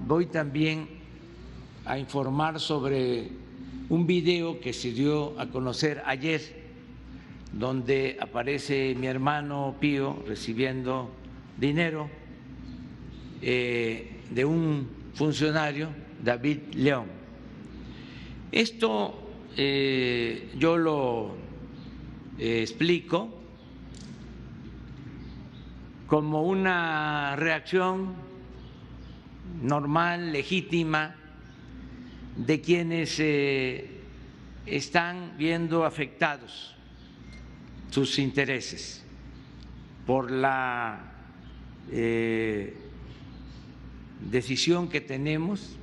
voy también a informar sobre un video que se dio a conocer ayer, donde aparece mi hermano Pío recibiendo dinero de un funcionario, David León. Esto yo lo explico como una reacción normal, legítima, de quienes están viendo afectados sus intereses por la decisión que tenemos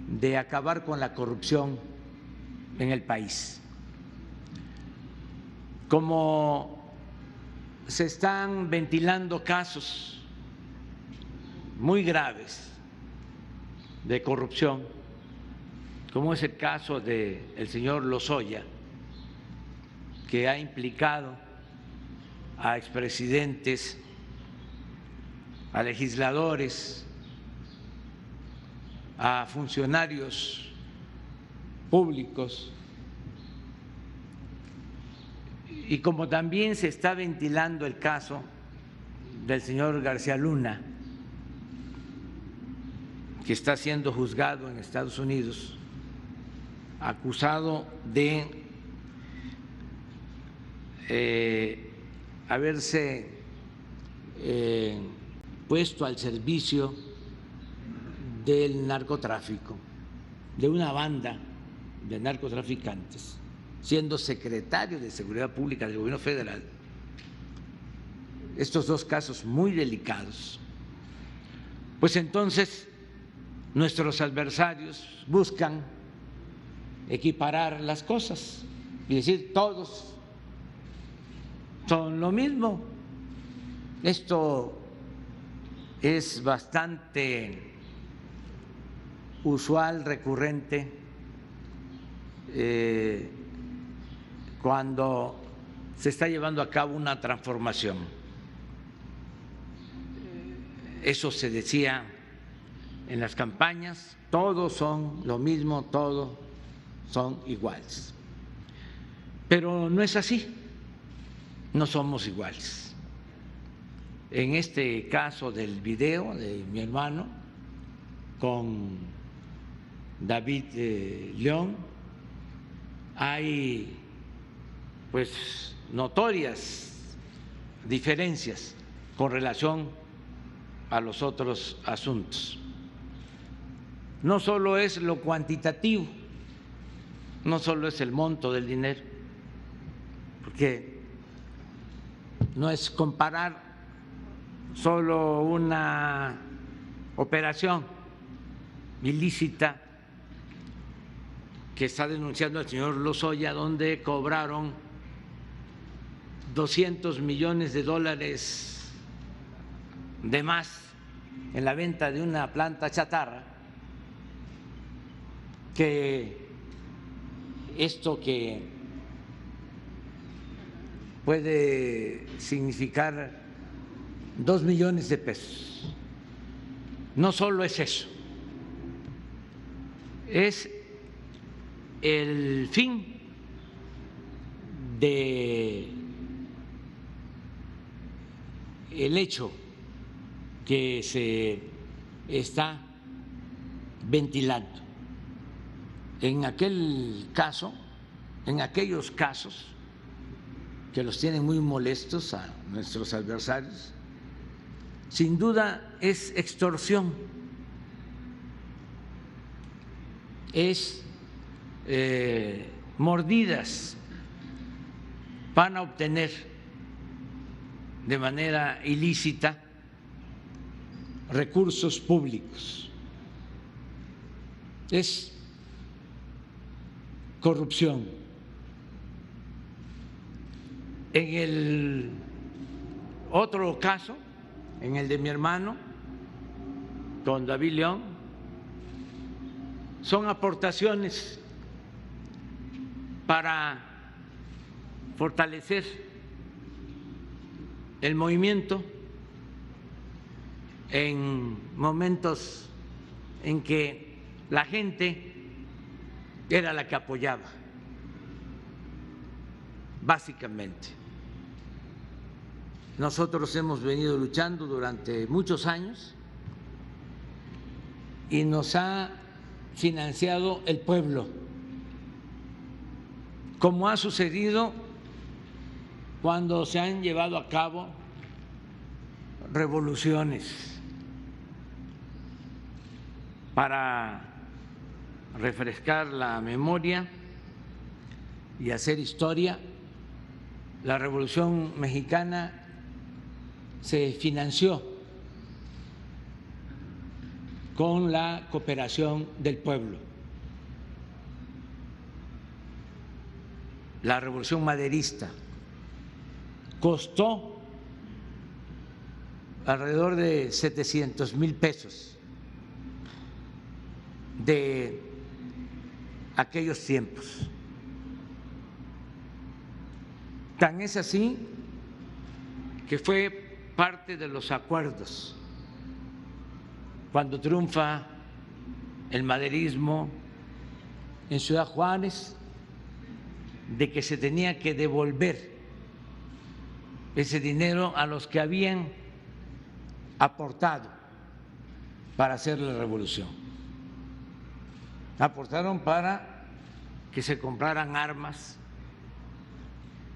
de acabar con la corrupción en el país. Como se están ventilando casos muy graves de corrupción, como es el caso del señor Lozoya, que ha implicado a expresidentes, a legisladores, a funcionarios públicos, y como también se está ventilando el caso del señor García Luna, que está siendo juzgado en Estados Unidos, acusado de haberse puesto al servicio del narcotráfico, de una banda de narcotraficantes, siendo secretario de Seguridad Pública del Gobierno Federal. Estos dos casos muy delicados, pues entonces nuestros adversarios buscan equiparar las cosas y decir todos son lo mismo. Esto es bastante usual, recurrente, cuando se está llevando a cabo una transformación. Eso se decía en las campañas, todos son lo mismo, todos son iguales. Pero no es así, no somos iguales. En este caso del video de mi hermano con David León, hay pues notorias diferencias con relación a los otros asuntos. No solo es lo cuantitativo, no solo es el monto del dinero, porque no es comparar solo una operación ilícita que está denunciando el señor Lozoya, donde cobraron $200 millones de más en la venta de una planta chatarra, que esto que puede significar 2 millones de pesos, no solo es eso, es el fin de el hecho que se está ventilando. En aquel caso, en aquellos casos que los tienen muy molestos a nuestros adversarios, sin duda es extorsión, es mordidas, van a obtener de manera ilícita recursos públicos, es corrupción. En el otro caso, en el de mi hermano con David León, son aportaciones para fortalecer el movimiento en momentos en que la gente era la que apoyaba, básicamente. Nosotros hemos venido luchando durante muchos años y nos ha financiado el pueblo, como ha sucedido cuando se han llevado a cabo revoluciones para refrescar la memoria y hacer historia. La Revolución Mexicana se financió con la cooperación del pueblo. La Revolución Maderista costó alrededor de 700,000 pesos de aquellos tiempos. Tan es así que fue parte de los acuerdos cuando triunfa el maderismo en Ciudad Juárez, de que se tenía que devolver ese dinero a los que habían aportado para hacer la revolución. Aportaron para que se compraran armas,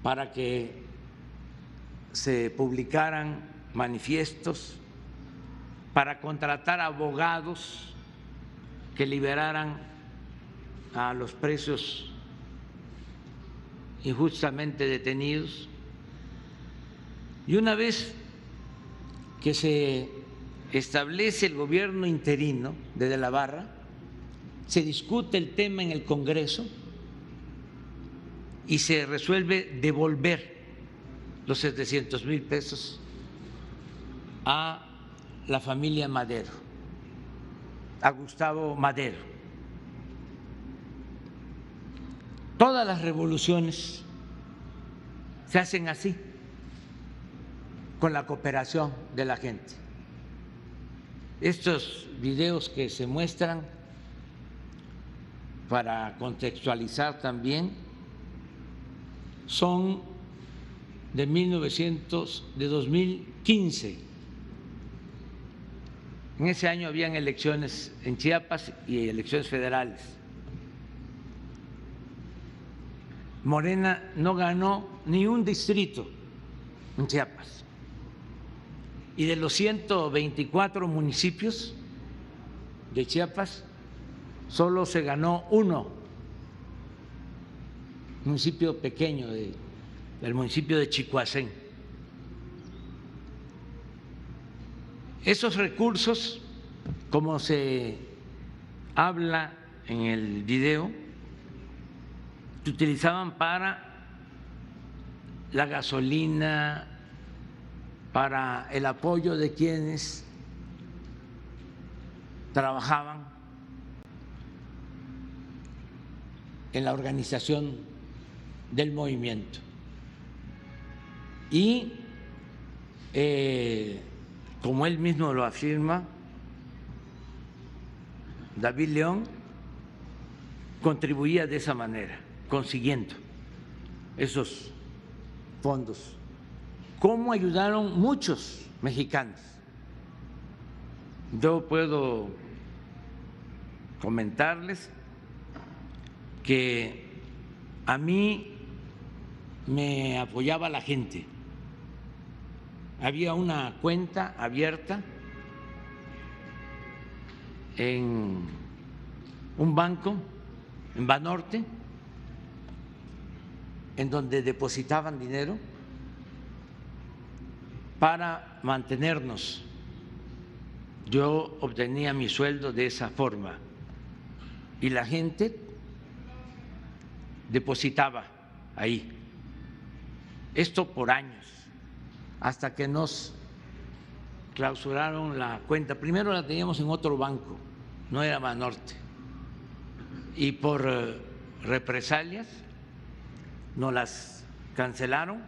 para que se publicaran manifiestos, para contratar abogados que liberaran a los presos injustamente detenidos. Y una vez que se establece el gobierno interino de De la Barra, se discute el tema en el Congreso y se resuelve devolver los 700,000 pesos a la familia Madero, a Gustavo Madero. Todas las revoluciones se hacen así, con la cooperación de la gente. Estos videos que se muestran, para contextualizar también, son de 2015. En ese año habían elecciones en Chiapas y elecciones federales. Morena no ganó ni un distrito en Chiapas. Y de los 124 municipios de Chiapas, solo se ganó uno, municipio pequeño del municipio de Chicoacén. Esos recursos, como se habla en el video, se utilizaban para la gasolina, para el apoyo de quienes trabajaban en la organización del movimiento. Y como él mismo lo afirma, David León contribuía de esa manera, consiguiendo esos fondos. ¿Cómo ayudaron muchos mexicanos? Yo puedo comentarles que a mí me apoyaba la gente. Había una cuenta abierta en un banco en Banorte, en donde depositaban dinero para mantenernos. Yo obtenía mi sueldo de esa forma y la gente depositaba ahí. Esto por años, hasta que nos clausuraron la cuenta. Primero la teníamos en otro banco, no era Banorte, y por represalias nos las cancelaron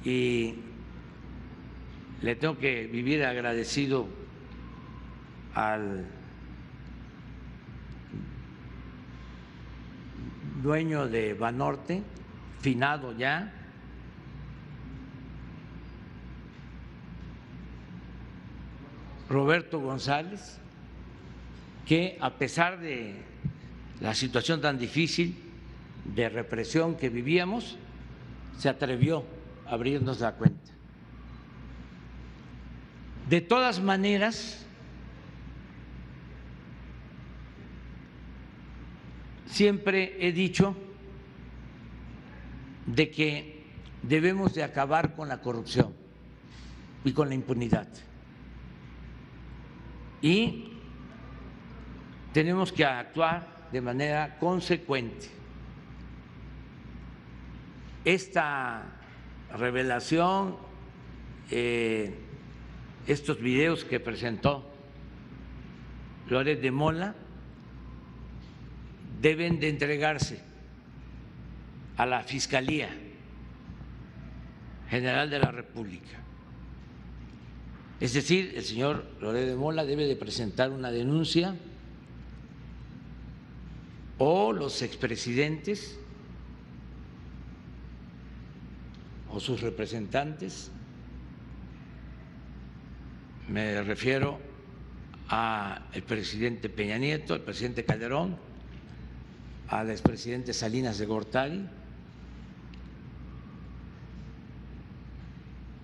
y le tengo que vivir agradecido al dueño de Banorte, finado ya, Roberto González, que a pesar de la situación tan difícil de represión que vivíamos, se atrevió a abrirnos la cuenta. De todas maneras, siempre he dicho de que debemos de acabar con la corrupción y con la impunidad. Y tenemos que actuar de manera consecuente. Esta revelación, estos videos que presentó Loret de Mola, deben de entregarse a la Fiscalía General de la República. Es decir, el señor Loret de Mola debe de presentar una denuncia, o los expresidentes o sus representantes, me refiero al presidente Peña Nieto, al presidente Calderón, al expresidente Salinas de Gortari,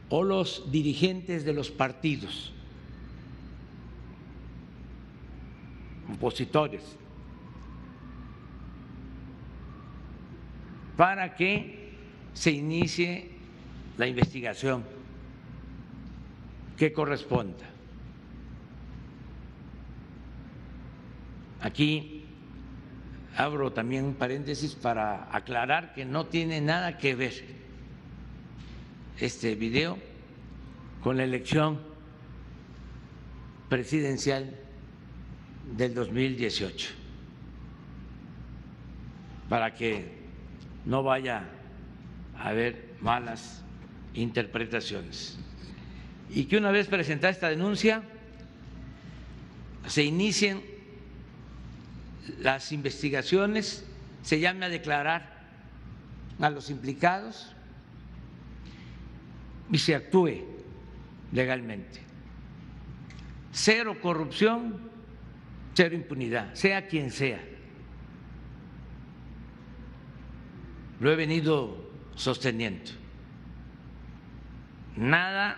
o los dirigentes de los partidos opositores, para que se inicie la investigación que corresponda. Aquí abro también un paréntesis para aclarar que no tiene nada que ver este video con la elección presidencial del 2018, para que no vaya a haber malas interpretaciones. Y que una vez presentada esta denuncia, se inicien las investigaciones, se llame a declarar a los implicados y se actúe legalmente. Cero corrupción, cero impunidad, sea quien sea. Lo he venido sosteniendo. Nada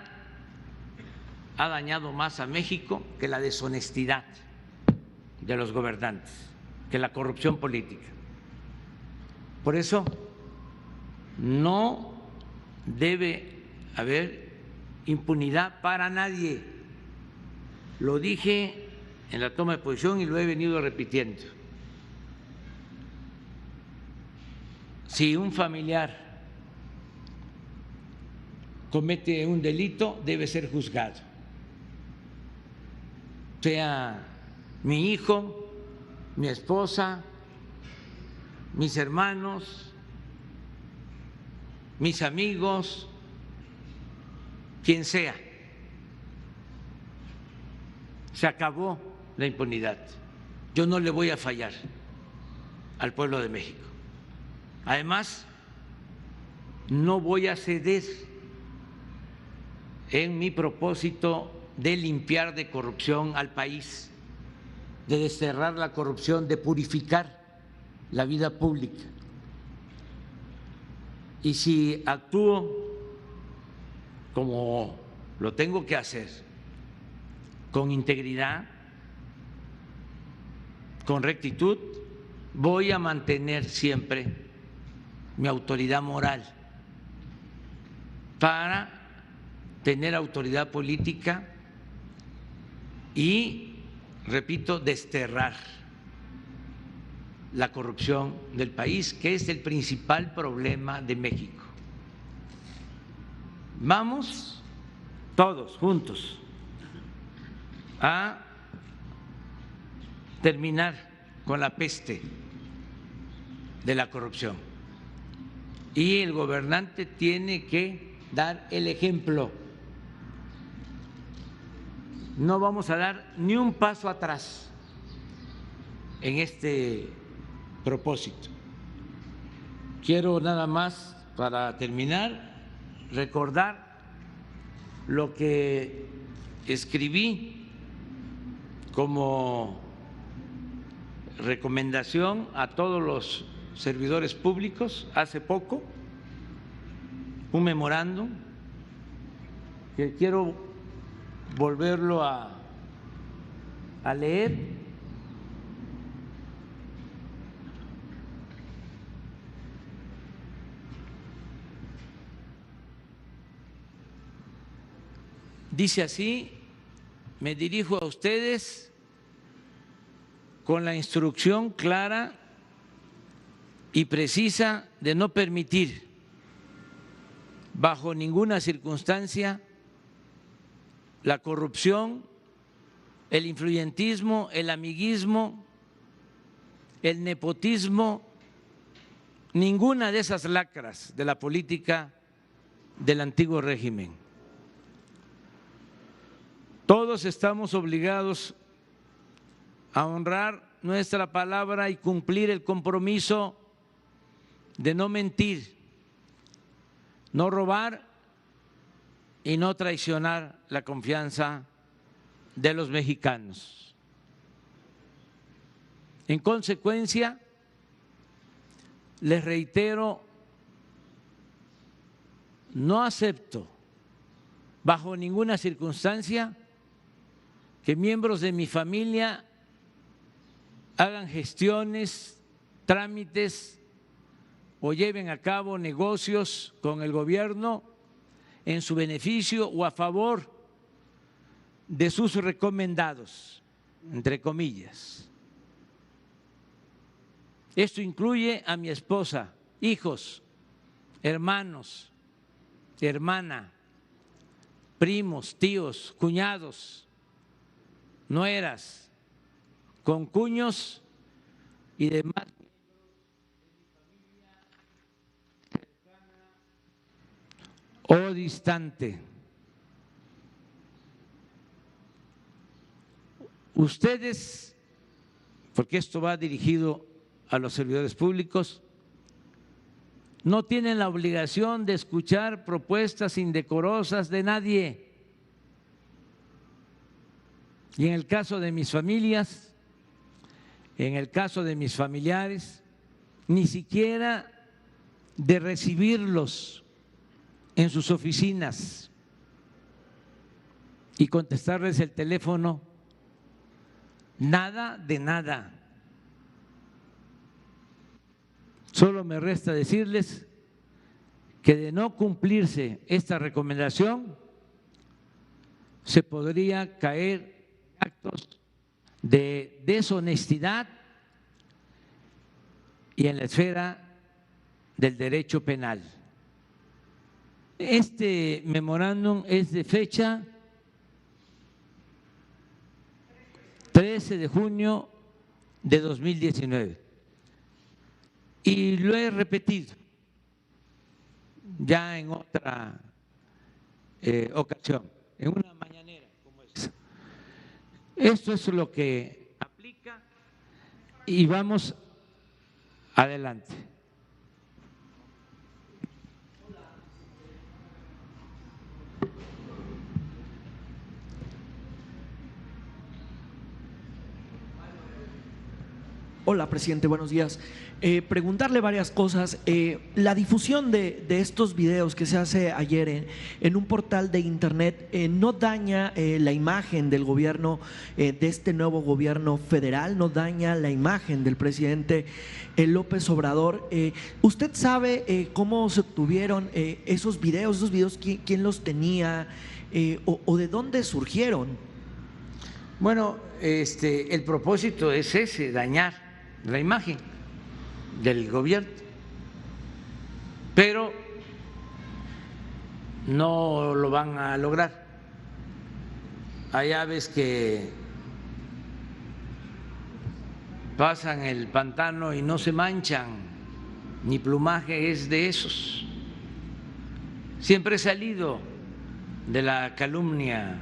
ha dañado más a México que la deshonestidad de los gobernantes, que la corrupción política. Por eso no debe haber impunidad para nadie. Lo dije en la toma de posición y lo he venido repitiendo. Si un familiar comete un delito, debe ser juzgado, sea mi hijo, mi esposa, mis hermanos, mis amigos, quien sea. Se acabó la impunidad. Yo no le voy a fallar al pueblo de México. Además, no voy a ceder en mi propósito de limpiar de corrupción al país, de desterrar la corrupción, de purificar la vida pública. Y si actúo como lo tengo que hacer, con integridad, con rectitud, voy a mantener siempre mi autoridad moral para tener autoridad política y, repito, desterrar la corrupción del país, que es el principal problema de México. Vamos todos juntos a terminar con la peste de la corrupción. Y el gobernante tiene que dar el ejemplo. No vamos a dar ni un paso atrás en este propósito. quiero nada más, para terminar, recordar lo que escribí como recomendación a todos los servidores públicos hace poco, un memorándum que quiero volverlo a leer. Dice así: me dirijo a ustedes con la instrucción clara y precisa de no permitir bajo ninguna circunstancia la corrupción, el influyentismo, el amiguismo, el nepotismo, ninguna de esas lacras de la política del antiguo régimen. Todos estamos obligados a honrar nuestra palabra y cumplir el compromiso de no mentir, no robar y no traicionar la confianza de los mexicanos. En consecuencia, les reitero, no acepto bajo ninguna circunstancia que miembros de mi familia hagan gestiones, trámites o lleven a cabo negocios con el gobierno en su beneficio o a favor de sus recomendados, entre comillas. Esto incluye a mi esposa, hijos, hermanos, hermana, primos, tíos, cuñados, nueras, concuños y demás o distante. Ustedes, porque esto va dirigido a los servidores públicos, no tienen la obligación de escuchar propuestas indecorosas de nadie. Y en el caso de mis familias, en el caso de mis familiares, ni siquiera de recibirlos en sus oficinas y contestarles el teléfono, nada de nada. Solo me resta decirles que de no cumplirse esta recomendación, se podría caer actos de deshonestidad y en la esfera del derecho penal. Este memorándum es de fecha 13 de junio de 2019 y lo he repetido ya en otra ocasión, en una mañanera como esa. Esto es lo que aplica y vamos adelante. Hola, presidente, buenos días. Preguntarle varias cosas. La difusión de estos videos que se hace ayer en un portal de internet no daña la imagen del gobierno, de este nuevo gobierno federal, no daña la imagen del presidente López Obrador. ¿Usted sabe cómo se obtuvieron esos videos? ¿Quién los tenía o de dónde surgieron? Bueno, el propósito es ese, dañar la imagen del gobierno, pero no lo van a lograr. Hay aves que pasan el pantano y no se manchan, mi plumaje es de esos. Siempre he salido de la calumnia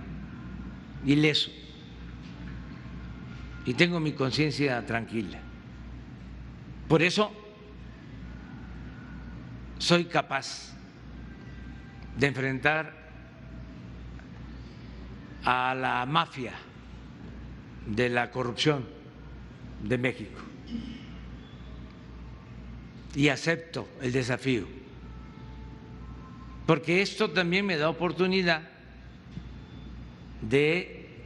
ileso y tengo mi conciencia tranquila. Por eso soy capaz de enfrentar a la mafia de la corrupción de México y acepto el desafío, porque esto también me da oportunidad de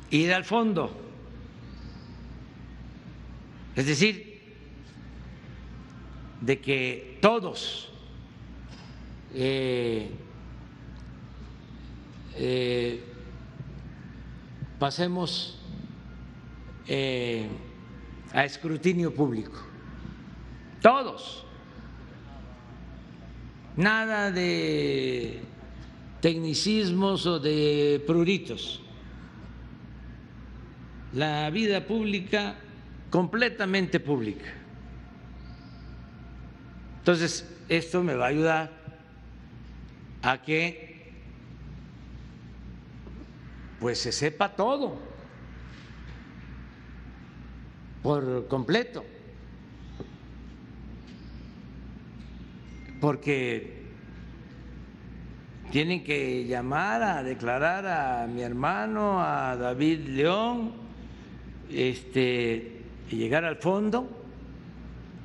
ir al fondo, es decir, de que todos pasemos a escrutinio público, todos, nada de tecnicismos o de pruritos, la vida pública completamente pública. Entonces, esto me va a ayudar a que pues se sepa todo por completo, porque tienen que llamar a declarar a mi hermano, a David León, y llegar al fondo,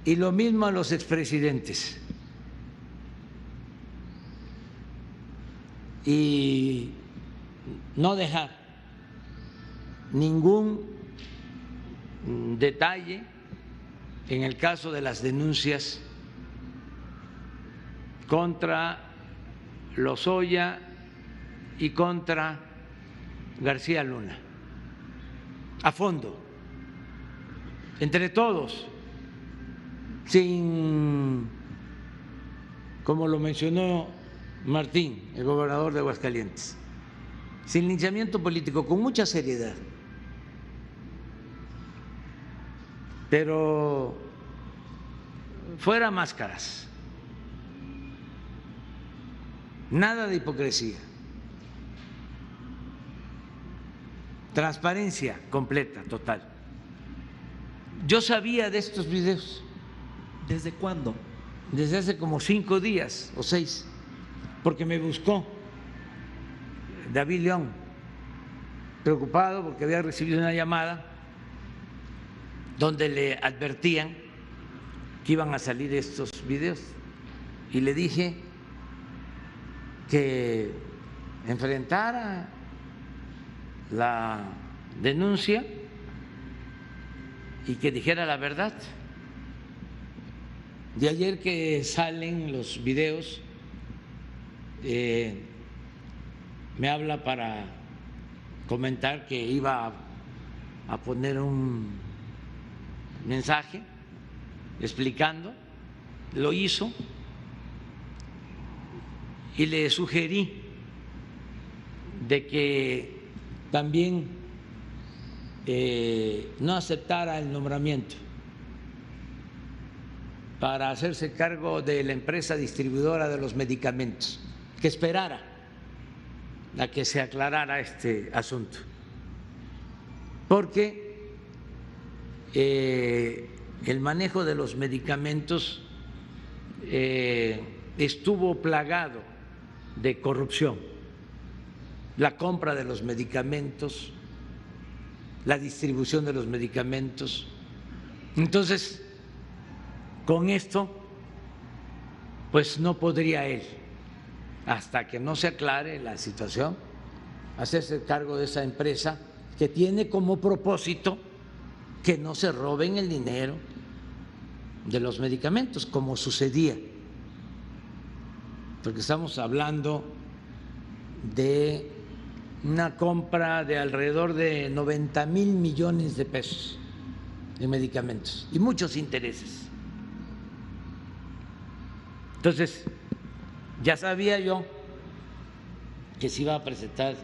y lo mismo a los expresidentes. Y no dejar ningún detalle en el caso de las denuncias contra Lozoya y contra García Luna, a fondo, entre todos, sin, como lo mencionó Martín, el gobernador de Aguascalientes, sin linchamiento político, con mucha seriedad, pero fuera máscaras, nada de hipocresía, transparencia completa, total. Yo sabía de estos videos. ¿Desde cuándo? Desde hace como 5 días o 6, porque me buscó David León, preocupado porque había recibido una llamada donde le advertían que iban a salir estos videos, y le dije que enfrentara la denuncia y que dijera la verdad. De ayer que salen los videos, me habla para comentar que iba a poner un mensaje explicando, lo hizo, y le sugerí de que también no aceptara el nombramiento para hacerse cargo de la empresa distribuidora de los medicamentos, que esperara a que se aclarara este asunto, porque el manejo de los medicamentos estuvo plagado de corrupción, la compra de los medicamentos, la distribución de los medicamentos. Entonces, con esto, pues no podría él, hasta que no se aclare la situación, hacerse cargo de esa empresa que tiene como propósito que no se roben el dinero de los medicamentos, como sucedía, porque estamos hablando de una compra de alrededor de 90,000 millones de pesos de medicamentos y muchos intereses. Entonces, ya sabía yo que se iba a presentar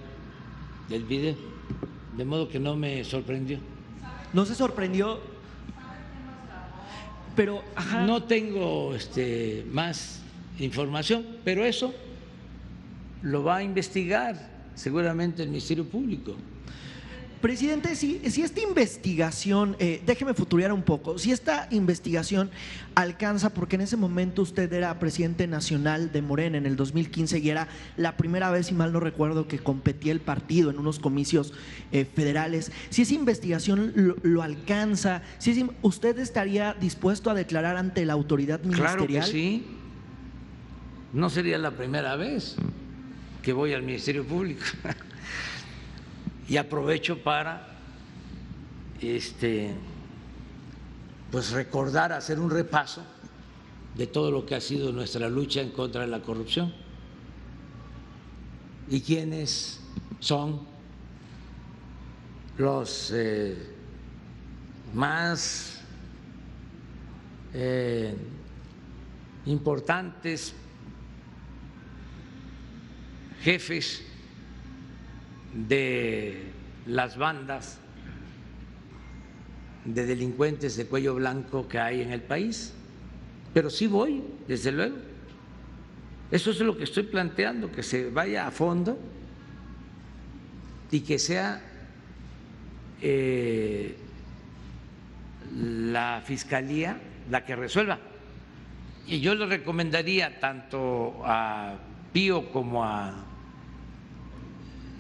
el video, de modo que no me sorprendió. ¿No se sorprendió? Pero, ajá. No tengo más información, pero eso lo va a investigar seguramente el Ministerio Público. Presidente, si esta investigación, déjeme futurear un poco, si esta investigación alcanza, porque en ese momento usted era presidente nacional de Morena en el 2015 y era la primera vez, si mal no recuerdo, que competía el partido en unos comicios federales, si esa investigación lo alcanza, ¿usted estaría dispuesto a declarar ante la autoridad ministerial? Claro que sí, no sería la primera vez que voy al Ministerio Público. Y aprovecho para pues recordar, hacer un repaso de todo lo que ha sido nuestra lucha en contra de la corrupción y quiénes son los más importantes jefes de las bandas de delincuentes de cuello blanco que hay en el país. Pero sí voy, desde luego. Eso es lo que estoy planteando, que se vaya a fondo y que sea la Fiscalía la que resuelva. Y yo le recomendaría tanto a Pío como a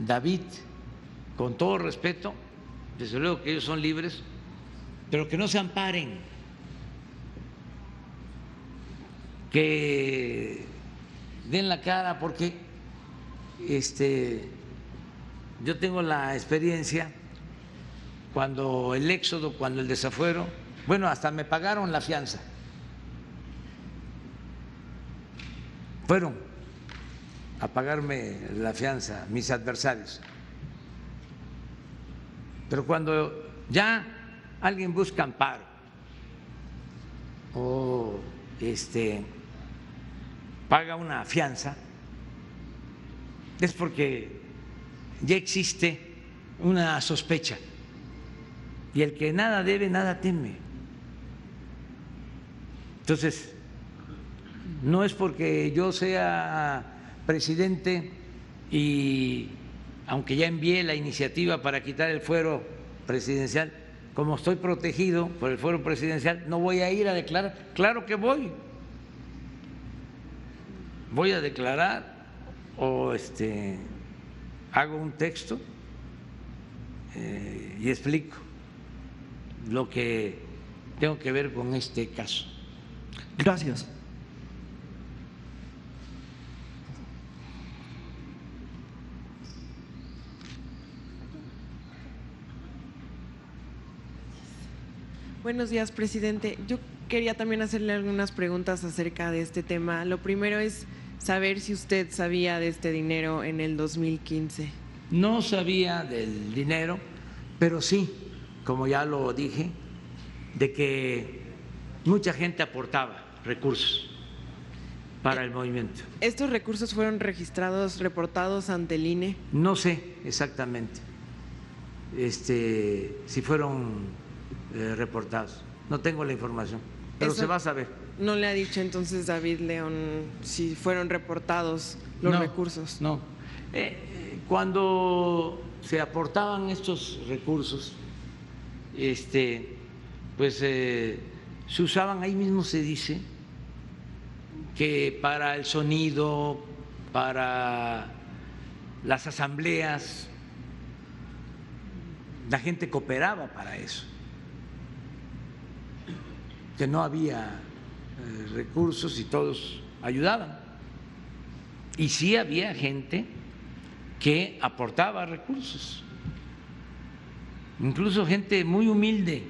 David, con todo respeto, desde luego que ellos son libres, pero que no se amparen, que den la cara, porque yo tengo la experiencia cuando el éxodo, cuando el desafuero, bueno, hasta me pagaron la fianza, fueron a pagarme la fianza mis adversarios. Pero cuando ya alguien busca amparo o paga una fianza, es porque ya existe una sospecha. Y el que nada debe, nada teme. Entonces, no es porque yo sea presidente y aunque ya envié la iniciativa para quitar el fuero presidencial, como estoy protegido por el fuero presidencial, no voy a ir a declarar. Claro que voy a declarar o hago un texto y explico lo que tengo que ver con este caso. Gracias. Buenos días, presidente. Yo quería también hacerle algunas preguntas acerca de este tema. Lo primero es saber si usted sabía de este dinero en el 2015. No sabía del dinero, pero sí, como ya lo dije, de que mucha gente aportaba recursos para el movimiento. ¿Estos recursos fueron registrados, reportados ante el INE? No sé exactamente si fueron reportados. No tengo la información, pero se va a saber. ¿No le ha dicho entonces David León si fueron reportados los recursos? No. Cuando se aportaban estos recursos, pues se usaban, ahí mismo se dice, que para el sonido, para las asambleas, la gente cooperaba para eso, que no había recursos y todos ayudaban. Y sí había gente que aportaba recursos, incluso gente muy humilde.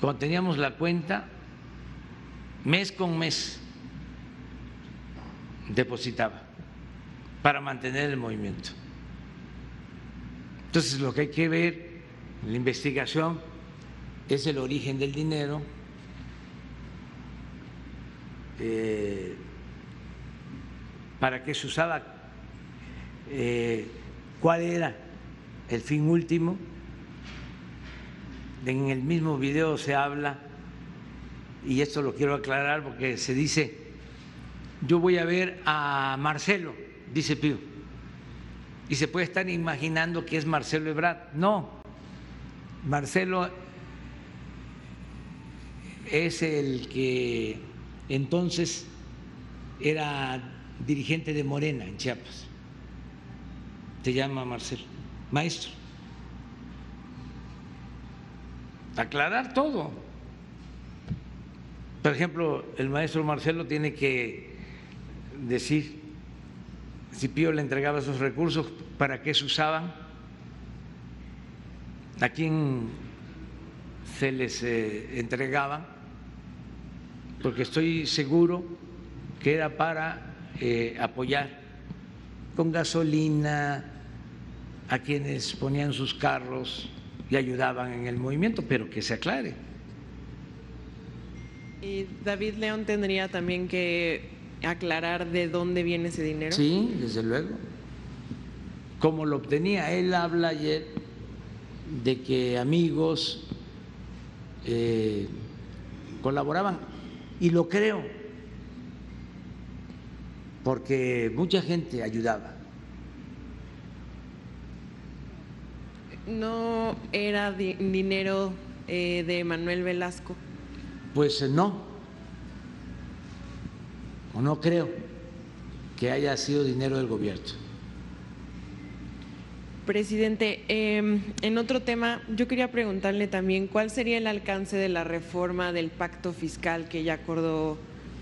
Cuando teníamos la cuenta, mes con mes depositaba para mantener el movimiento. Entonces, lo que hay que ver en la investigación es el origen del dinero, para qué se usaba, cuál era el fin último. En el mismo video se habla, y esto lo quiero aclarar porque se dice: yo voy a ver a Marcelo, dice Pío, y se puede estar imaginando que es Marcelo Ebrard. No, Marcelo es el que entonces era dirigente de Morena en Chiapas. Se llama Marcelo, maestro. Aclarar todo. Por ejemplo, el maestro Marcelo tiene que decir si Pío le entregaba esos recursos, para qué se usaban, a quién se les entregaban, porque estoy seguro que era para apoyar con gasolina a quienes ponían sus carros y ayudaban en el movimiento, pero que se aclare. ¿Y David León tendría también que aclarar de dónde viene ese dinero? Sí, desde luego. ¿Cómo lo obtenía? Él habla ayer de que amigos colaboraban, y lo creo, porque mucha gente ayudaba. ¿No era dinero de Manuel Velasco? Pues no, o no creo que haya sido dinero del gobierno. Presidente, en otro tema, yo quería preguntarle también cuál sería el alcance de la reforma del pacto fiscal que ya acordó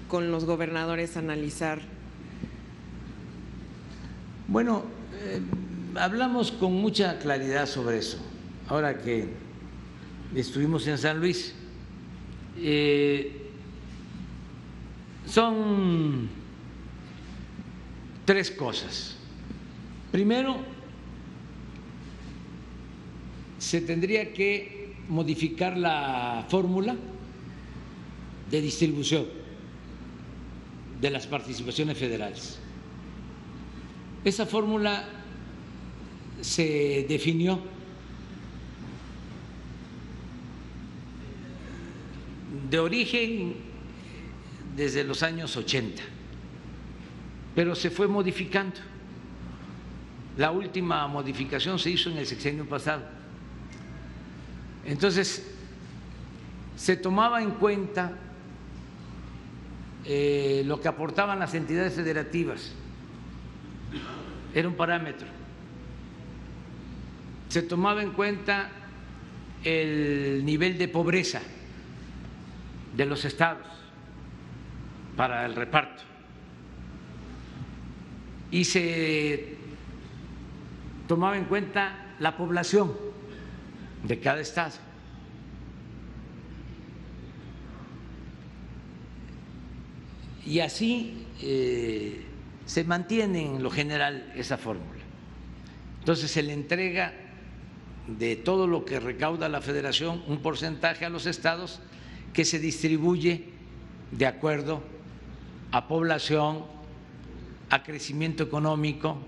con los gobernadores analizar. Bueno, hablamos con mucha claridad sobre eso, ahora que estuvimos en San Luis. Son tres cosas. Primero, se tendría que modificar la fórmula de distribución de las participaciones federales. Esa fórmula se definió de origen desde los años 80, pero se fue modificando. La última modificación se hizo en el sexenio pasado. Entonces, se tomaba en cuenta lo que aportaban las entidades federativas, era un parámetro. Se tomaba en cuenta el nivel de pobreza de los estados para el reparto y se tomaba en cuenta la población de cada estado. Y así se mantiene en lo general esa fórmula. Entonces se le entrega de todo lo que recauda la federación un porcentaje a los estados que se distribuye de acuerdo a población, a crecimiento económico,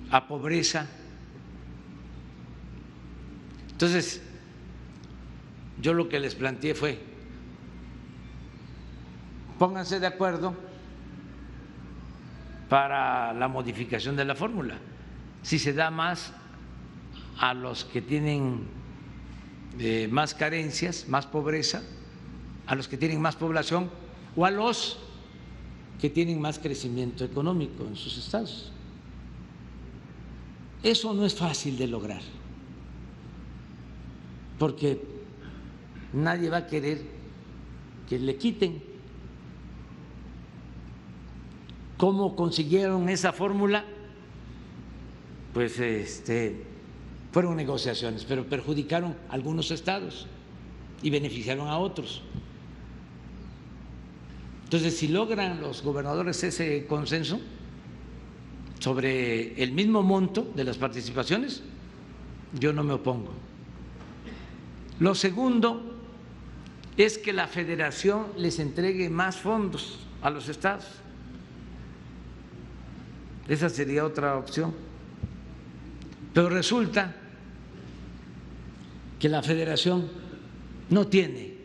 a pobreza. Entonces, yo lo que les planteé fue: pónganse de acuerdo para la modificación de la fórmula. Si se da más a los que tienen más carencias, más pobreza, a los que tienen más población o a los que tienen más crecimiento económico en sus estados. Eso no es fácil de lograr, porque nadie va a querer que le quiten. ¿Cómo consiguieron esa fórmula? Pues fueron negociaciones, pero perjudicaron a algunos estados y beneficiaron a otros. Entonces, si logran los gobernadores ese consenso sobre el mismo monto de las participaciones, yo no me opongo. Lo segundo es que la federación les entregue más fondos a los estados. Esa sería otra opción. Pero resulta que la federación no tiene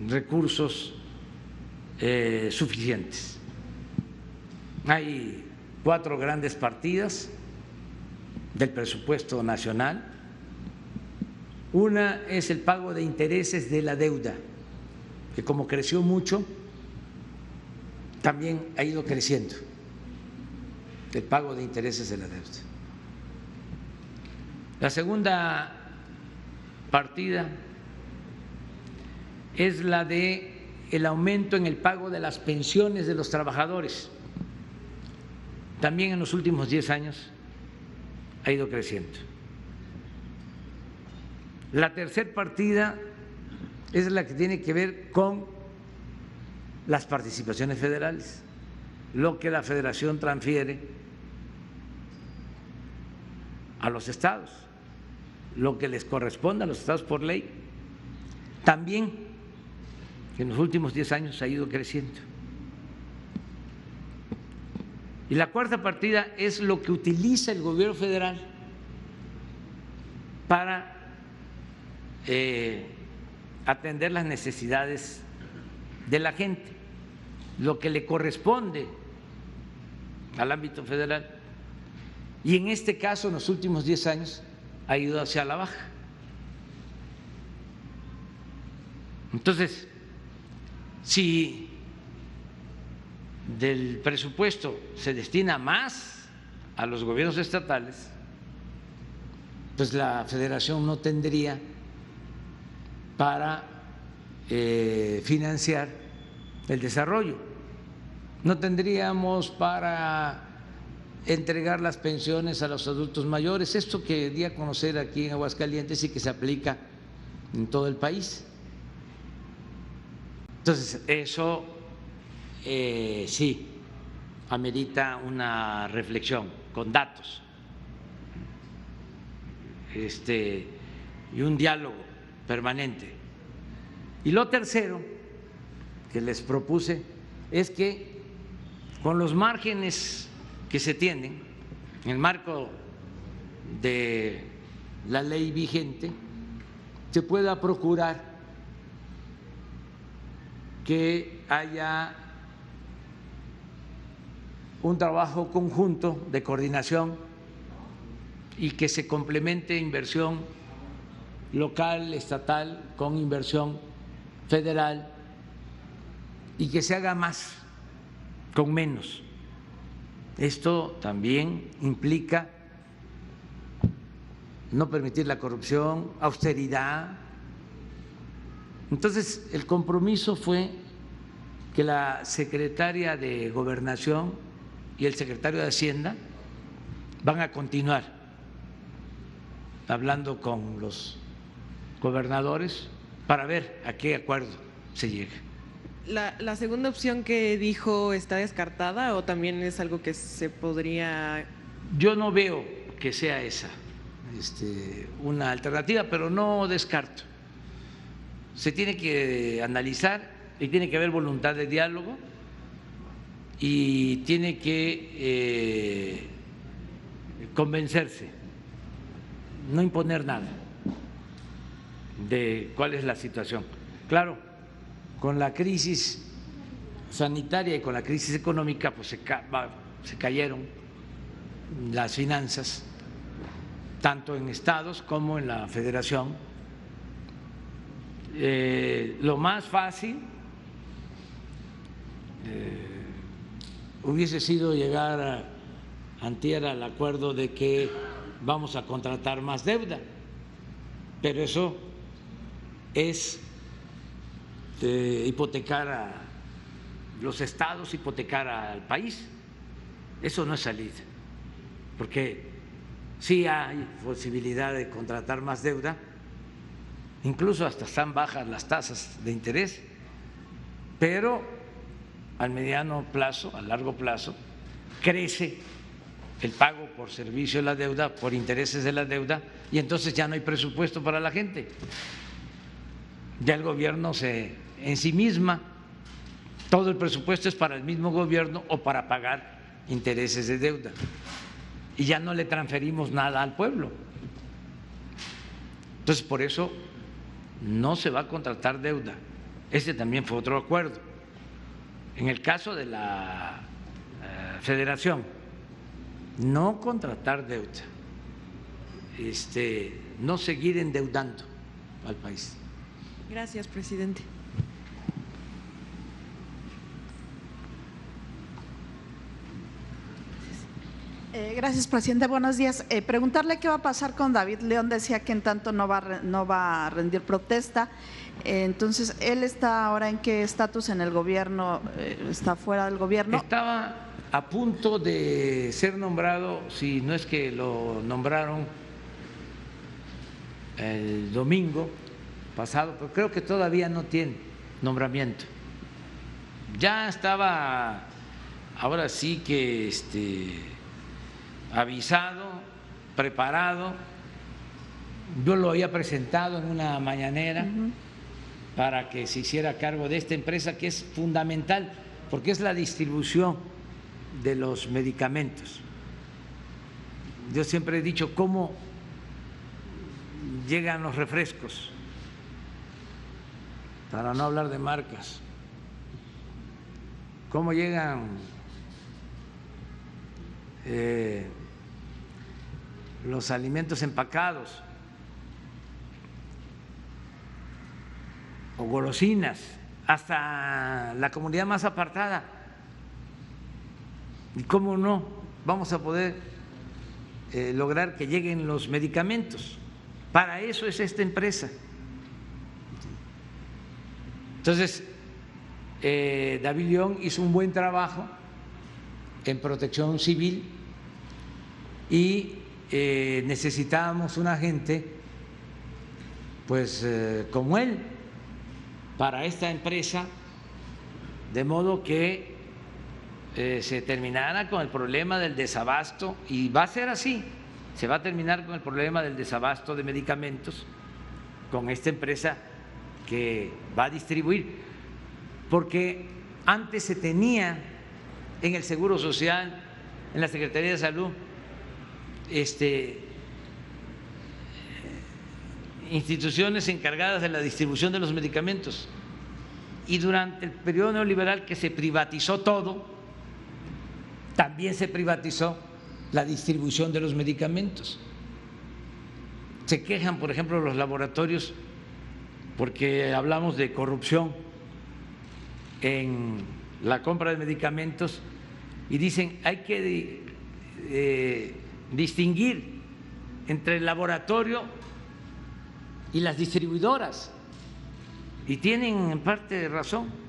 recursos suficientes. Hay 4 grandes partidas del presupuesto nacional. Una es el pago de intereses de la deuda, que como creció mucho, también ha ido creciendo el pago de intereses de la deuda. La segunda partida es la de el aumento en el pago de las pensiones de los trabajadores. También en los últimos 10 años ha ido creciendo. La tercera partida es la que tiene que ver con las participaciones federales, lo que la Federación transfiere a los estados, lo que les corresponde a los estados por ley. También en los últimos 10 años ha ido creciendo. Y la cuarta partida es lo que utiliza el gobierno federal para atender las necesidades de la gente, lo que le corresponde al ámbito federal. Y en este caso, en los últimos 10 años, ha ido hacia la baja. Entonces, si del presupuesto se destina más a los gobiernos estatales, pues la Federación no tendría para financiar el desarrollo, no tendríamos para entregar las pensiones a los adultos mayores, esto que di a conocer aquí en Aguascalientes y que se aplica en todo el país. Entonces, eso sí amerita una reflexión con datos y un diálogo permanente. Y lo tercero que les propuse es que con los márgenes que se tienen en el marco de la ley vigente se pueda procurar que haya un trabajo conjunto de coordinación y que se complemente inversión local, estatal, con inversión federal y que se haga más con menos. Esto también implica no permitir la corrupción, austeridad. Entonces, el compromiso fue que la secretaria de Gobernación y el secretario de Hacienda van a continuar hablando con los gobernadores para ver a qué acuerdo se llega. ¿La segunda opción que dijo está descartada o también es algo que se podría...? Yo no veo que sea esa una alternativa, pero no descarto. Se tiene que analizar y tiene que haber voluntad de diálogo y tiene que convencerse, no imponer nada de cuál es la situación. Claro, con la crisis sanitaria y con la crisis económica pues se cayeron las finanzas tanto en estados como en la federación. Lo más fácil hubiese sido llegar antier al acuerdo de que vamos a contratar más deuda, pero eso es hipotecar a los estados, hipotecar al país. Eso no es salida, porque sí hay posibilidad de contratar más deuda, incluso hasta están bajas las tasas de interés, pero al mediano plazo, a largo plazo, crece el pago por servicio de la deuda, por intereses de la deuda, y entonces ya no hay presupuesto para la gente. Ya el gobierno se ensimisma, todo el presupuesto es para el mismo gobierno o para pagar intereses de deuda, y ya no le transferimos nada al pueblo. Entonces, por eso no se va a contratar deuda. Este también fue otro acuerdo. En el caso de la Federación, no contratar deuda, no seguir endeudando al país. Gracias, presidente. Gracias, presidente. Buenos días. Preguntarle qué va a pasar con David León. Decía que en tanto no va a rendir protesta. Entonces, ¿él está ahora en qué estatus en el gobierno? ¿Está fuera del gobierno? Estaba a punto de ser nombrado, si no es que lo nombraron el domingo pasado, pero creo que todavía no tiene nombramiento. Ya estaba, ahora sí que avisado, preparado. Yo lo había presentado en una mañanera para que se hiciera cargo de esta empresa que es fundamental porque es la distribución de los medicamentos. Yo siempre he dicho cómo llegan los refrescos, para no hablar de marcas, cómo llegan los alimentos empacados o golosinas hasta la comunidad más apartada. ¿Y cómo no vamos a poder lograr que lleguen los medicamentos? Para eso es esta empresa. Entonces, David León hizo un buen trabajo en protección civil y necesitábamos una gente pues como él para esta empresa, de modo que se terminara con el problema del desabasto, y va a ser así, se va a terminar con el problema del desabasto de medicamentos con esta empresa que va a distribuir, porque antes se tenía en el Seguro Social, en la Secretaría de Salud, instituciones encargadas de la distribución de los medicamentos, y durante el periodo neoliberal que se privatizó todo, también se privatizó la distribución de los medicamentos. Se quejan, por ejemplo, los laboratorios porque hablamos de corrupción en la compra de medicamentos y dicen hay que distinguir entre el laboratorio y las distribuidoras, y tienen en parte razón.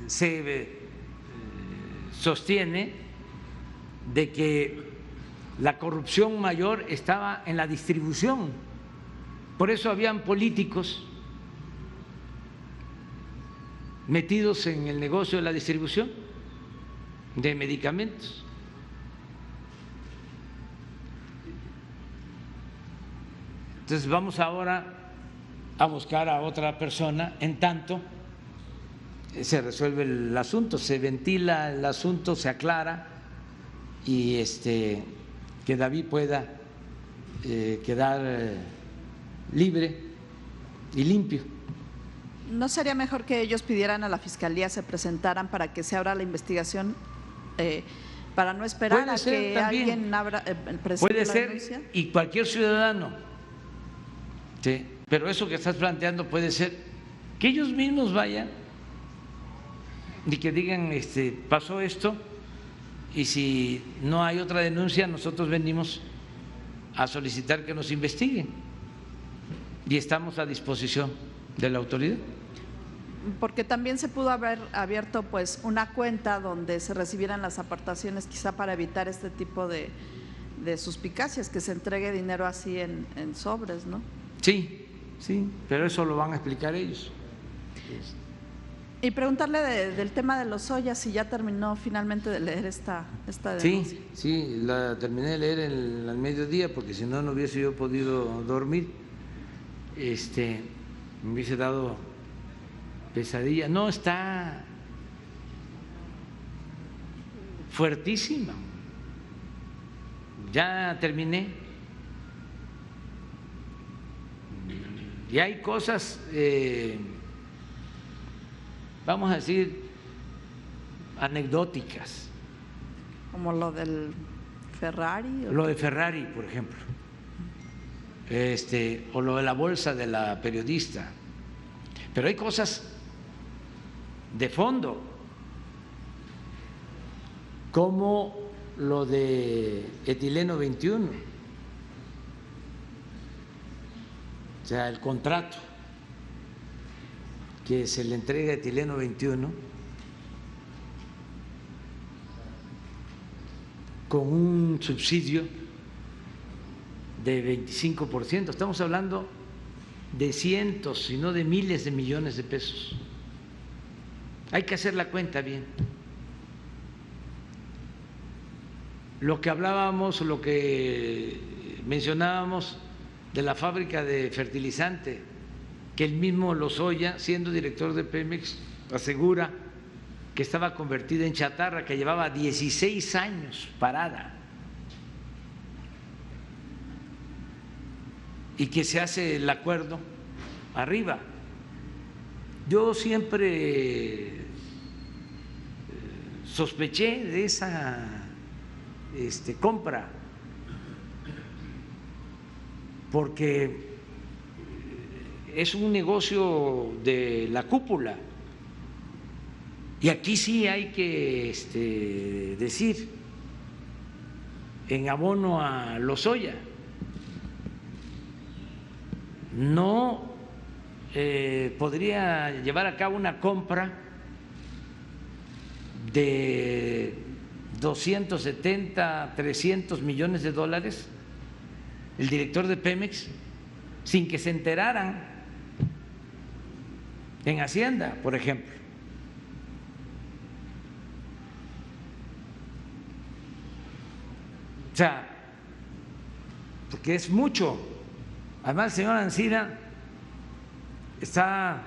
Se sostiene de que la corrupción mayor estaba en la distribución, por eso habían políticos metidos en el negocio de la distribución de medicamentos. Entonces vamos ahora a buscar a otra persona, en tanto se resuelve el asunto, se ventila el asunto, se aclara y que David pueda quedar libre y limpio. ¿No sería mejor que ellos pidieran a la Fiscalía, se presentaran para que se abra la investigación, para no esperar a que alguien presente puede la ser denuncia? Y cualquier ciudadano, sí, pero eso que estás planteando puede ser que ellos mismos vayan y que digan pasó esto, y si no hay otra denuncia nosotros venimos a solicitar que nos investiguen y estamos a disposición de la autoridad. Porque también se pudo haber abierto pues una cuenta donde se recibieran las aportaciones, quizá para evitar este tipo de suspicacias, que se entregue dinero así en sobres, ¿no? Sí, sí, pero eso lo van a explicar ellos. Y preguntarle del tema de los Lozoya, si ya terminó finalmente de leer esta denuncia. Sí, la terminé de leer al mediodía, porque si no, no hubiese yo podido dormir. Me hubiese dado pesadilla. No, está fuertísima. Ya terminé. Y hay cosas, vamos a decir, anecdóticas. Como lo del Ferrari. Lo de Ferrari, por ejemplo, o lo de la bolsa de la periodista. Pero hay cosas de fondo, como lo de etileno 21, o sea, el contrato que se le entrega a etileno 21 con un subsidio de 25%. Estamos hablando de cientos, si no de miles de millones de pesos. Hay que hacer la cuenta bien. Lo que hablábamos, lo que mencionábamos de la fábrica de fertilizante, que el mismo Lozoya, siendo director de Pemex, asegura que estaba convertida en chatarra, que llevaba 16 años parada, y que se hace el acuerdo arriba. Yo siempre sospeché de esa compra, porque es un negocio de la cúpula, y aquí sí hay que decir, en abono a Lozoya, no podría llevar a cabo una compra de 270, 300 millones de dólares el director de Pemex sin que se enteraran en Hacienda, por ejemplo. O sea, porque es mucho. Además, el señor Ancira está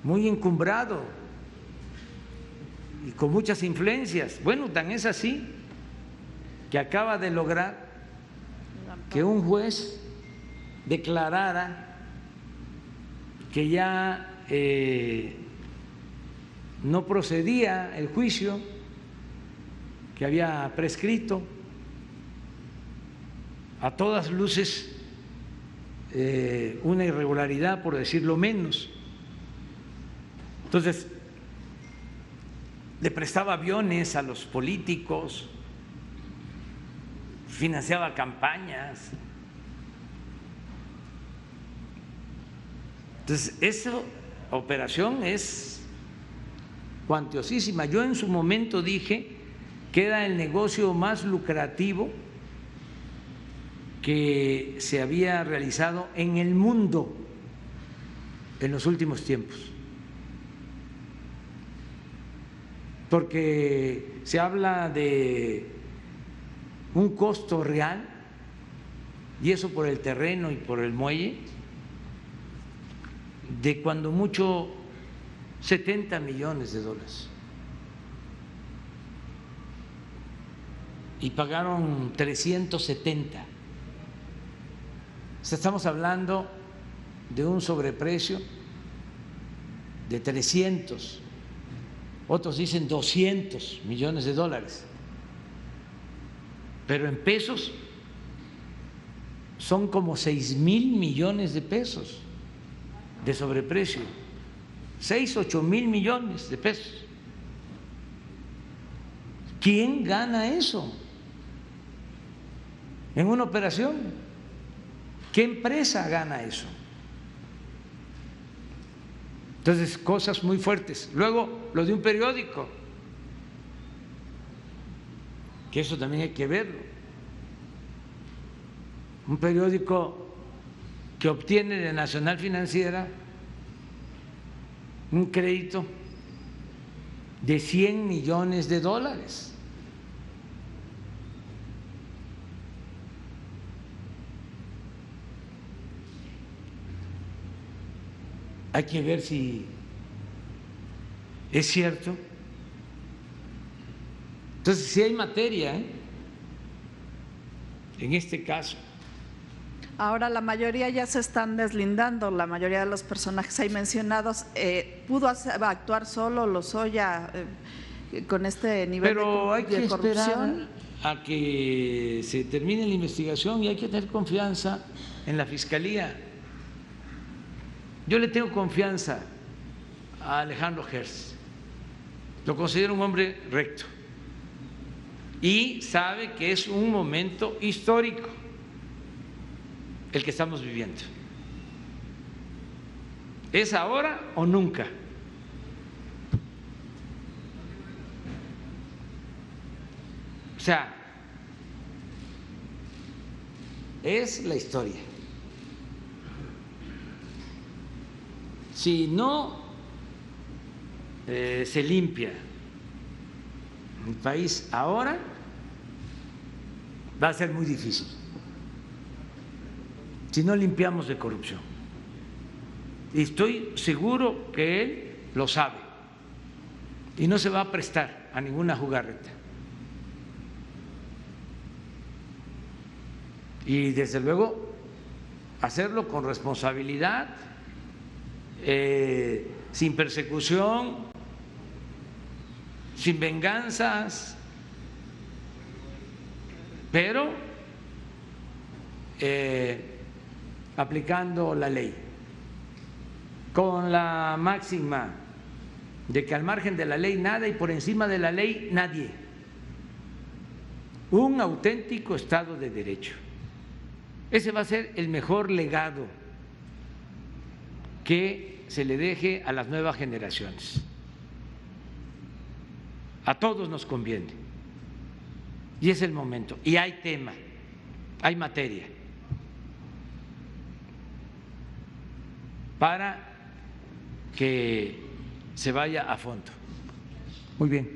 muy encumbrado y con muchas influencias. Bueno, tan es así que acaba de lograr que un juez declarara que ya no procedía el juicio que había prescrito. A todas luces una irregularidad, por decirlo menos. Entonces, le prestaba aviones a los políticos, financiaba campañas. Entonces, esa operación es cuantiosísima. Yo en su momento dije que era el negocio más lucrativo que se había realizado en el mundo en los últimos tiempos, porque se habla de un costo real, y eso por el terreno y por el muelle, de cuando mucho 70 millones de dólares, y pagaron 370. O sea, estamos hablando de un sobreprecio de 300, otros dicen 200 millones de dólares, pero en pesos son como 6,000 millones de pesos de sobreprecio, 8,000 millones de pesos. ¿Quién gana eso en una operación? ¿Qué empresa gana eso? Entonces, cosas muy fuertes. Luego, lo de un periódico, que eso también hay que verlo. Un periódico que obtiene de Nacional Financiera un crédito de 100 millones de dólares. Hay que ver si es cierto. Entonces, si hay materia, en este caso. Ahora la mayoría ya se están deslindando, la mayoría de los personajes ahí mencionados. ¿Pudo actuar solo Lozoya con este nivel Pero hay que de corrupción? esperar a que se termine la investigación y hay que tener confianza en la Fiscalía. Yo le tengo confianza a Alejandro Hertz, lo considero un hombre recto y sabe que es un momento histórico el que estamos viviendo. ¿Es ahora o nunca? O sea, es la historia. Si no se limpia el país ahora, va a ser muy difícil. Si no limpiamos de corrupción. Y estoy seguro que él lo sabe y no se va a prestar a ninguna jugarreta. Y desde luego hacerlo con responsabilidad, sin persecución, sin venganzas, pero aplicando la ley, con la máxima de que al margen de la ley nada y por encima de la ley nadie. Un auténtico Estado de Derecho. Ese va a ser el mejor legado que se le deje a las nuevas generaciones. A todos nos conviene. Y es el momento. Y hay tema, hay materia para que se vaya a fondo. Muy bien.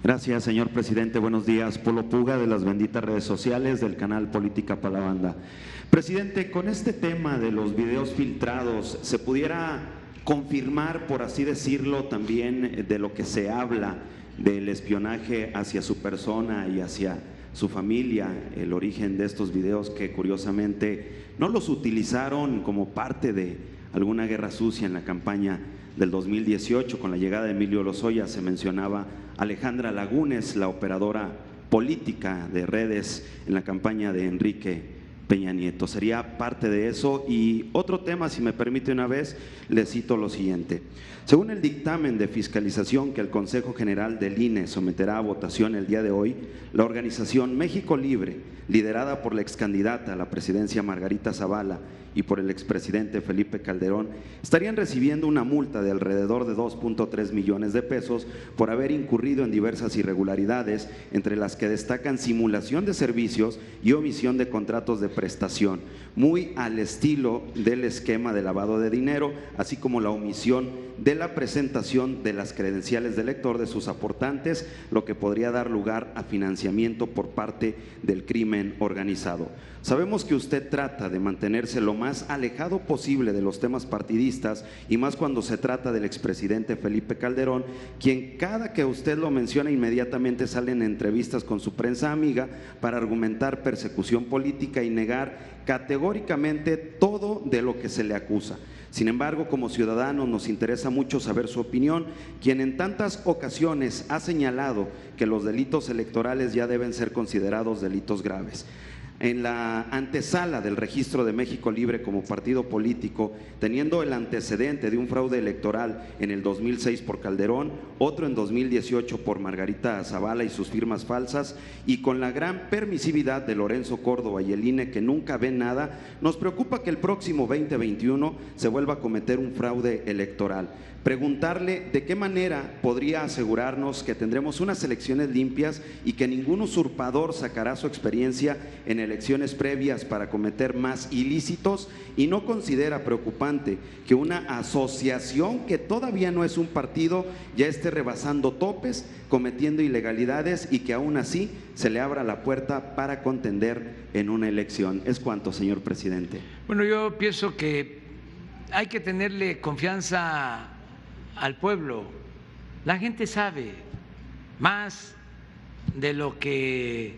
Gracias, señor presidente. Buenos días. Polo Puga, de las benditas redes sociales del canal Política para la Banda. Presidente, con este tema de los videos filtrados, ¿se pudiera confirmar, por así decirlo, también de lo que se habla del espionaje hacia su persona y hacia su familia, el origen de estos videos que curiosamente no los utilizaron como parte de alguna guerra sucia en la campaña del 2018? Con la llegada de Emilio Lozoya se mencionaba Alejandra Lagunes, la operadora política de redes en la campaña de Enrique Peña Nieto. Sería parte de eso. Y otro tema, si me permite una vez, le cito lo siguiente. Según el dictamen de fiscalización que el Consejo General del INE someterá a votación el día de hoy, la organización México Libre, liderada por la excandidata a la presidencia Margarita Zavala y por el expresidente Felipe Calderón, estarían recibiendo una multa de alrededor de 2.3 millones de pesos por haber incurrido en diversas irregularidades, entre las que destacan simulación de servicios y omisión de contratos de prestación, muy al estilo del esquema de lavado de dinero, así como la omisión de la presentación de las credenciales de lector de sus aportantes, lo que podría dar lugar a financiamiento por parte del crimen organizado. Sabemos que usted trata de mantenerse lo más alejado posible de los temas partidistas, y más cuando se trata del expresidente Felipe Calderón, quien cada que usted lo menciona inmediatamente sale en entrevistas con su prensa amiga para argumentar persecución política y negar categóricamente todo de lo que se le acusa. Sin embargo, como ciudadanos nos interesa mucho saber su opinión, quien en tantas ocasiones ha señalado que los delitos electorales ya deben ser considerados delitos graves. En la antesala del registro de México Libre como partido político, teniendo el antecedente de un fraude electoral en el 2006 por Calderón, otro en 2018 por Margarita Zavala y sus firmas falsas, y con la gran permisividad de Lorenzo Córdoba y el INE, que nunca ven nada, nos preocupa que el próximo 2021 se vuelva a cometer un fraude electoral. Preguntarle de qué manera podría asegurarnos que tendremos unas elecciones limpias y que ningún usurpador sacará su experiencia en elecciones previas para cometer más ilícitos, y no considera preocupante que una asociación que todavía no es un partido ya esté rebasando topes, cometiendo ilegalidades, y que aún así se le abra la puerta para contender en una elección. Es cuanto, señor presidente. Bueno, yo pienso que hay que tenerle confianza al pueblo. La gente sabe más de lo que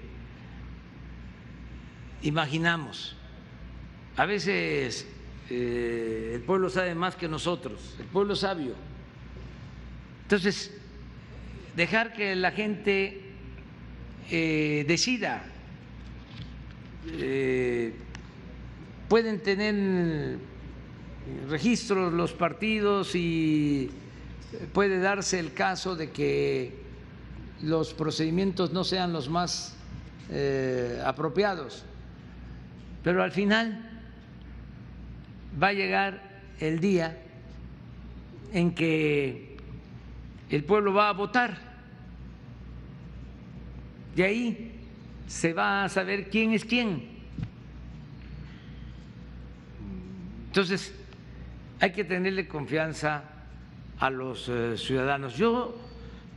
imaginamos. A veces el pueblo sabe más que nosotros, el pueblo es sabio. Entonces, dejar que la gente decida. Pueden tener registros los partidos y puede darse el caso de que los procedimientos no sean los más apropiados, pero al final va a llegar el día en que el pueblo va a votar. De ahí se va a saber quién es quién. Entonces, hay que tenerle confianza a los ciudadanos. Yo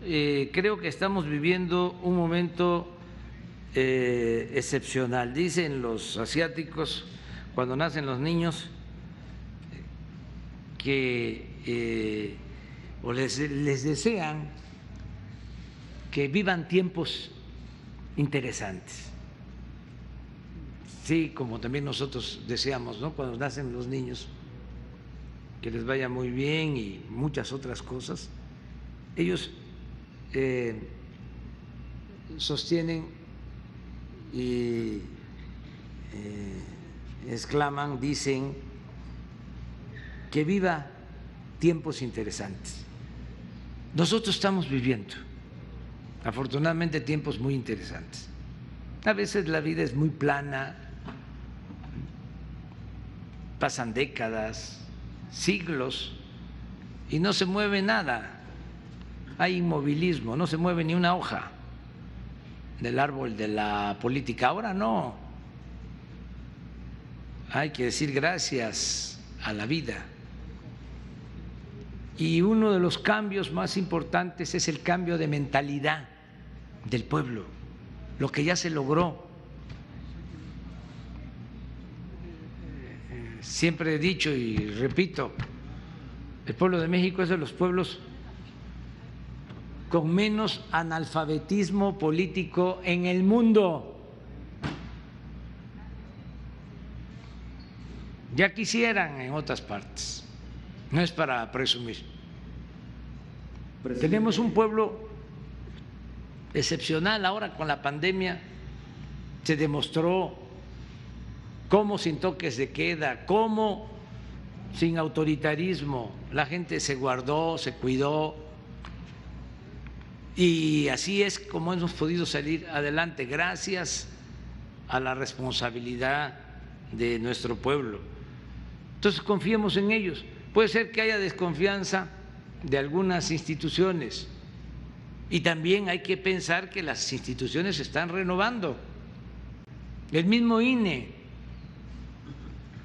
creo que estamos viviendo un momento excepcional. Dicen los asiáticos, cuando nacen los niños, que o les desean que vivan tiempos interesantes. Sí, como también nosotros deseamos, ¿no? Cuando nacen los niños, que les vaya muy bien y muchas otras cosas. Ellos sostienen y exclaman, dicen, que viva tiempos interesantes. Nosotros estamos viviendo, afortunadamente, tiempos muy interesantes. A veces la vida es muy plana, pasan décadas, siglos y no se mueve nada. Hay inmovilismo, no se mueve ni una hoja del árbol de la política. Ahora no. Hay que decir gracias a la vida. Y uno de los cambios más importantes es el cambio de mentalidad del pueblo, lo que ya se logró. Siempre he dicho y repito, el pueblo de México es de los pueblos con menos analfabetismo político en el mundo. Ya quisieran en otras partes. No es para presumir. Tenemos un pueblo excepcional. Ahora con la pandemia se demostró cómo sin toques de queda, cómo sin autoritarismo la gente se guardó, se cuidó, y así es como hemos podido salir adelante gracias a la responsabilidad de nuestro pueblo. Entonces confiemos en ellos. Puede ser que haya desconfianza de algunas instituciones y también hay que pensar que las instituciones se están renovando. El mismo INE,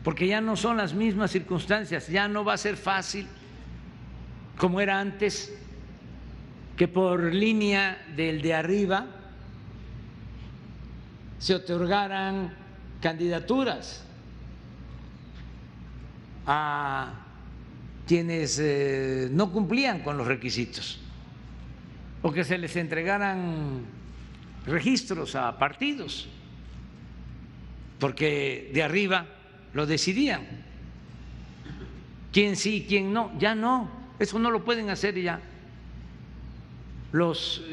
porque ya no son las mismas circunstancias, ya no va a ser fácil como era antes, que por línea del de arriba se otorgaran candidaturas a quienes no cumplían con los requisitos o que se les entregaran registros a partidos, porque de arriba lo decidían, quién sí, quién no. Ya no, eso no lo pueden hacer ya los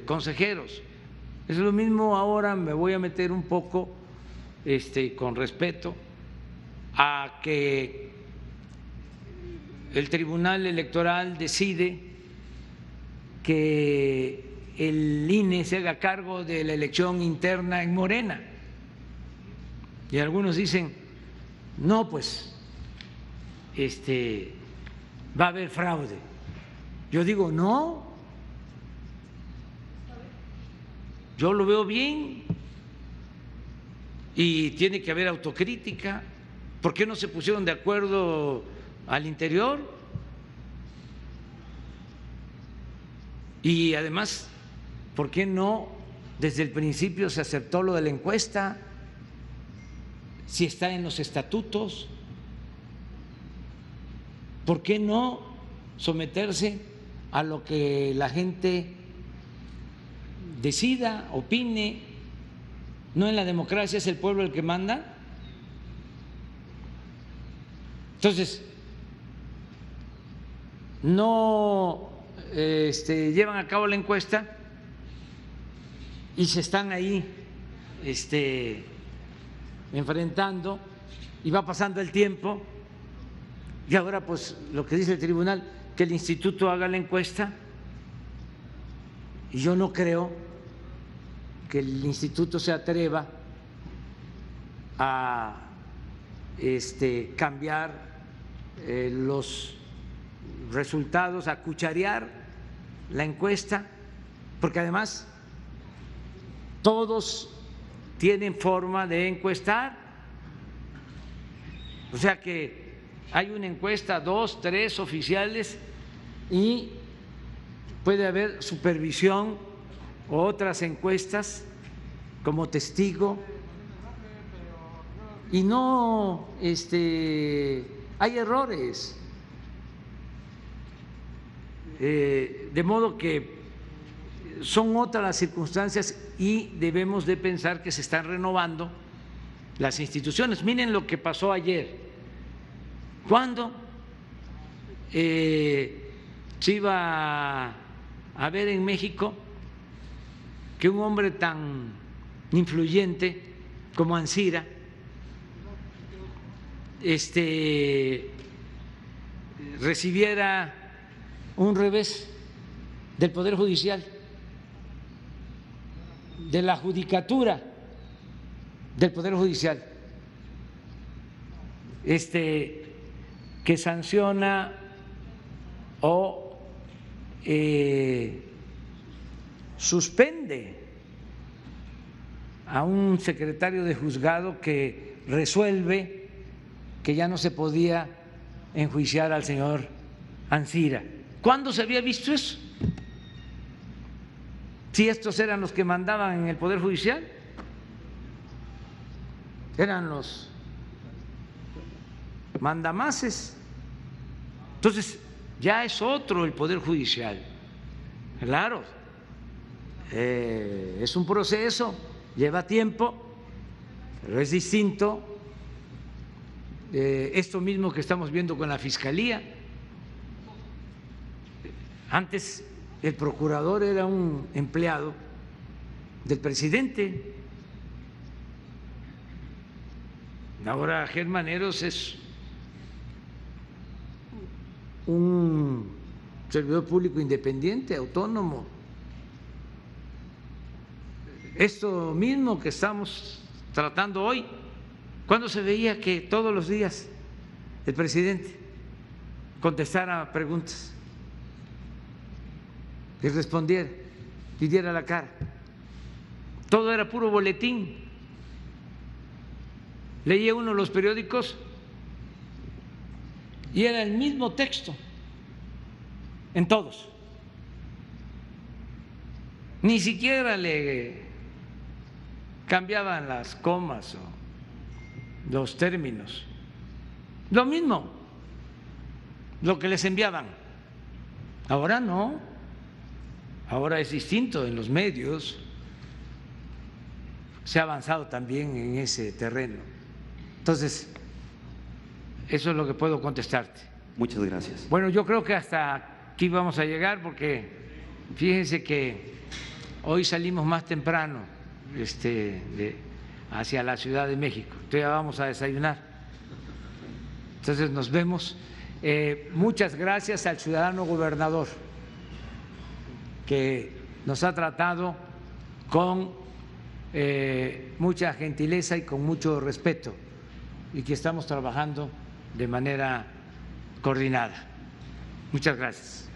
consejeros. Es lo mismo ahora. Me voy a meter un poco con respeto a que el Tribunal Electoral decide que el INE se haga cargo de la elección interna en Morena. Y algunos dicen, no, pues va a haber fraude. Yo digo, no, yo lo veo bien y tiene que haber autocrítica. ¿Por qué no se pusieron de acuerdo al interior? Y además, ¿por qué no desde el principio se aceptó lo de la encuesta? Si está en los estatutos, ¿por qué no someterse a lo que la gente decida, opine? ¿No en la democracia es el pueblo el que manda? Entonces, no llevan a cabo la encuesta y se están ahí enfrentando y va pasando el tiempo y ahora pues lo que dice el tribunal, que el instituto haga la encuesta, y yo no creo que el instituto se atreva a cambiar los resultados, a cucharear la encuesta, porque además todos tienen forma de encuestar, o sea que hay una encuesta, 2, 3 oficiales y puede haber supervisión o otras encuestas como testigo y no hay errores, de modo que son otras las circunstancias y debemos de pensar que se están renovando las instituciones. Miren lo que pasó ayer, cuando se iba a ver en México que un hombre tan influyente como Ancira recibiera un revés del Poder Judicial, de la judicatura del Poder Judicial, que sanciona o suspende a un secretario de juzgado que resuelve que ya no se podía enjuiciar al señor Ancira. ¿Cuándo se había visto eso? Si estos eran los que mandaban en el Poder Judicial, eran los mandamases. Entonces, ya es otro el Poder Judicial. Claro, es un proceso, lleva tiempo, pero es distinto. Esto mismo que estamos viendo con la Fiscalía. Antes el procurador era un empleado del presidente. Ahora Germán Eros es un servidor público independiente, autónomo. Esto mismo que estamos tratando hoy, ¿cuándo se veía que todos los días el presidente contestara preguntas y respondiera y diera la cara? Todo era puro boletín. Leía uno los periódicos y era el mismo texto en todos. Ni siquiera le cambiaban las comas o los términos. Lo mismo, lo que les enviaban. Ahora no, ahora es distinto en los medios. Se ha avanzado también en ese terreno. Entonces, eso es lo que puedo contestarte. Muchas gracias. Bueno, yo creo que hasta aquí vamos a llegar porque fíjense que hoy salimos más temprano hacia la Ciudad de México. Entonces ya vamos a desayunar. Entonces nos vemos. Muchas gracias al ciudadano gobernador que nos ha tratado con mucha gentileza y con mucho respeto y que estamos trabajando de manera coordinada. Muchas gracias.